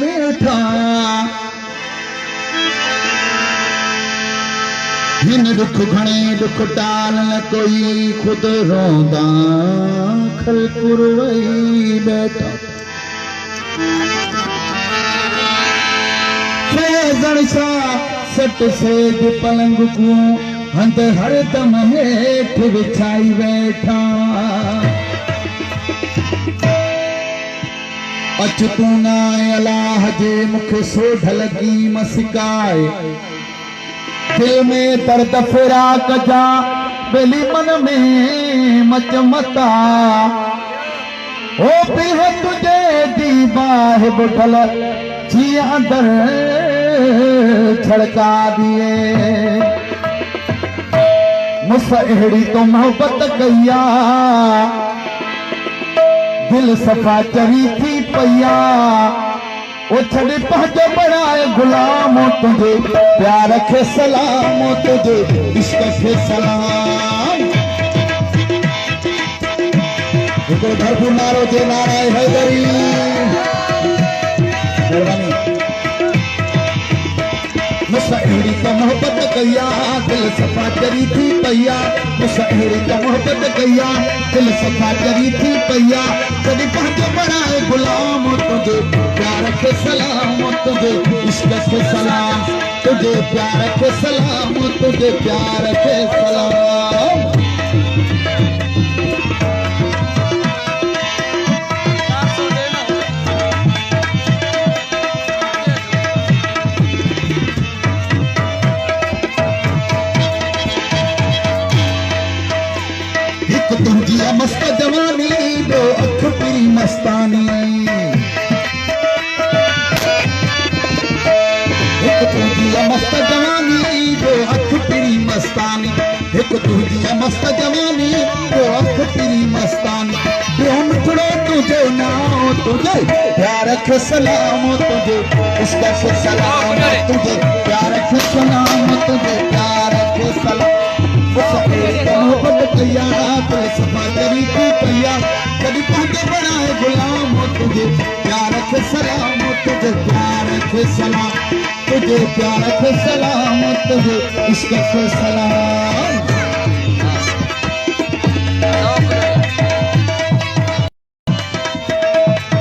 बैठा हिन दुख घणे दुख टाल न कोई खुद रोंदा खलपुर वही बैठा फैज़न सा सट सेज पलंग को हंध हर दम हेठ विछाई बैठा अच तू ना अलाह जे मुखे सोढ लगी मसिकाए दिल में दर्द फिराक जा बेली मन में मच मता ओ पीह तुझे दी बाह बुठल जिया दर छड़का दिए मुस अहिड़ी तो मोहब्बत कया दिल सफा चरी थी पैया ओ छड़े पहुंचो बढ़ाए गुलामो तुझे प्यार के सलामो तुझे इश्क के सलाम देखो धरफू नारो जे नाराय हैदरी मुसहरी तो मोहब्बत कया दिल सफा चरी थी पैया मुसहरी तो मोहब्बत कया दिल सफा चरी थी पैया कभी पहुंचो बढ़ाए गुलाम तुझे प्यार के सलाम तुझे इश्क के सलाम तुझे प्यार के सलाम तुझे प्यार के सलाम तुझी मस्त जवानी दो अख पीरी मस्तानी एक तुझी मस्त जवानी दो अख पीरी मस्तानी एक तुझी मस्त जवानी दो अख पीरी मस्तानी प्रेम छुड़ो तुझे नाम तुझे प्यार के सलाम तुझे उसका से सलाम तुझे प्यार के सलाम तुझे प्यार के सलाम मोहब्बत कया दिल सफा चरी थी पैया कभी पहुंचे बढ़ाए गुलाम तुझे प्यार के सलाम तुझे प्यार के सलाम तुझे प्यार के सलाम तुझे इश्क के सलाम